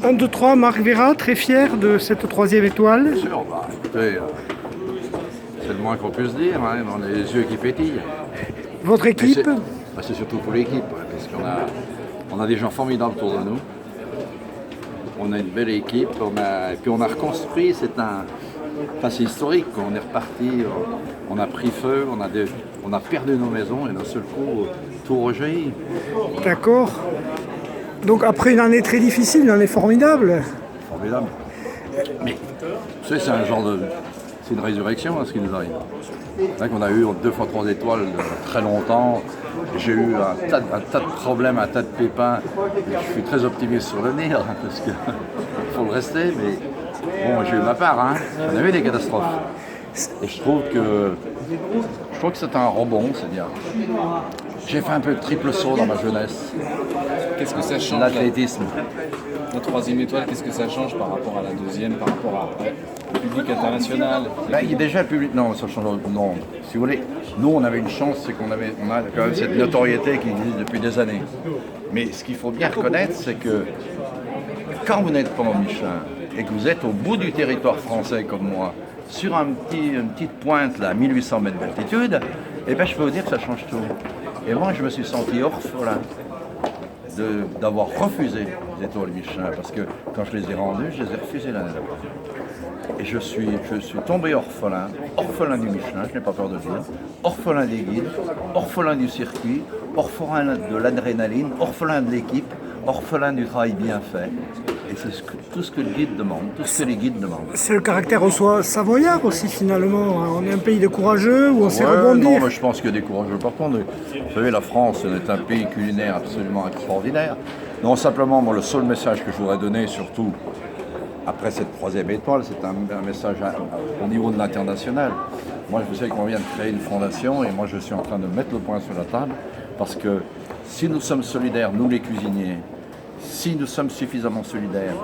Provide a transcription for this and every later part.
Un, deux, trois, Marc Vera, très fier de cette troisième étoile. Bien sûr, écoutez, c'est le moins qu'on puisse dire, hein, on a les yeux qui pétillent. Votre Mais équipe, c'est surtout pour l'équipe, parce on a des gens formidables autour de nous. On a une belle équipe, et puis on a reconstruit, c'est historique, on est reparti, on a pris feu, on a perdu nos maisons et d'un seul coup, tout rejaillit. d'accord. Donc après une année très difficile, une année formidable. Formidable. Mais, tu sais, c'est une résurrection, hein, ce qui nous arrive. C'est vrai qu'on a eu 2 fois 3 étoiles très longtemps. J'ai eu un tas de problèmes, un tas de pépins. Et je suis très optimiste sur l'avenir, hein, parce qu'il faut le rester, mais bon, j'ai eu ma part, hein. On a eu des catastrophes. Et je trouve que c'est un rebond, c'est-à-dire. J'ai fait un peu de triple saut dans ma jeunesse, Qu'est-ce que ça change l'athlétisme. la troisième étoile, qu'est-ce que ça change par rapport à la deuxième, par rapport au public international? Là, il y a déjà le public. Non, ça change. Non, si vous voulez, nous, on avait une chance, c'est qu'on a quand même cette notoriété qui existe depuis des années. Mais ce qu'il faut bien reconnaître, c'est que quand vous n'êtes pas au Michelin et que vous êtes au bout du territoire français comme moi, sur une petite pointe, là, à 1800 mètres d'altitude, eh ben, je peux vous dire que ça change tout. Et moi, je me suis senti orphelin d'avoir refusé les étoiles Michelin, parce que quand je les ai rendues, je les ai refusées l'année d'avant. Et je suis tombé orphelin du Michelin, je n'ai pas peur de le dire, orphelin des guides, orphelin du circuit, orphelin de l'adrénaline, orphelin de l'équipe, orphelin du travail bien fait. Et c'est tout ce que le guide demande, tout ce que les guides demandent. C'est le caractère soit savoyard aussi finalement. On est un pays de courageux où on sait Ouais, rebondir. non, mais je pense qu'il y a des courageux partout. Vous savez, la France est un pays culinaire absolument extraordinaire. Non, simplement, moi, le seul message que je voudrais donner, surtout après cette troisième étoile, c'est un message au niveau de l'international. Moi, je sais qu'on vient de créer une fondation et moi, je suis en train de mettre le point sur la table parce que si nous sommes solidaires, nous les cuisiniers, si nous sommes suffisamment solidaires,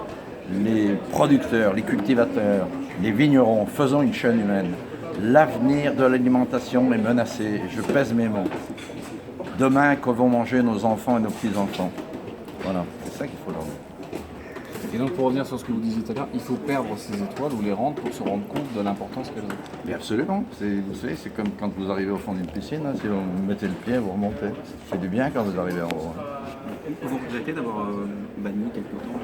les producteurs, les cultivateurs, les vignerons, faisons une chaîne humaine. L'avenir de l'alimentation est menacé, je pèse mes mots. Demain, que vont manger nos enfants et nos petits-enfants? Voilà, c'est ça qu'il faut leur dire. Et donc pour revenir sur ce que vous disiez tout à l'heure, il faut perdre ces étoiles ou les rendre pour se rendre compte de l'importance qu'elles ont. Mais absolument, vous savez, c'est comme quand vous arrivez au fond d'une piscine, hein, si vous mettez le pied, vous remontez. C'est du bien quand vous arrivez en haut. Vous regrettez d'avoir banni quelque temps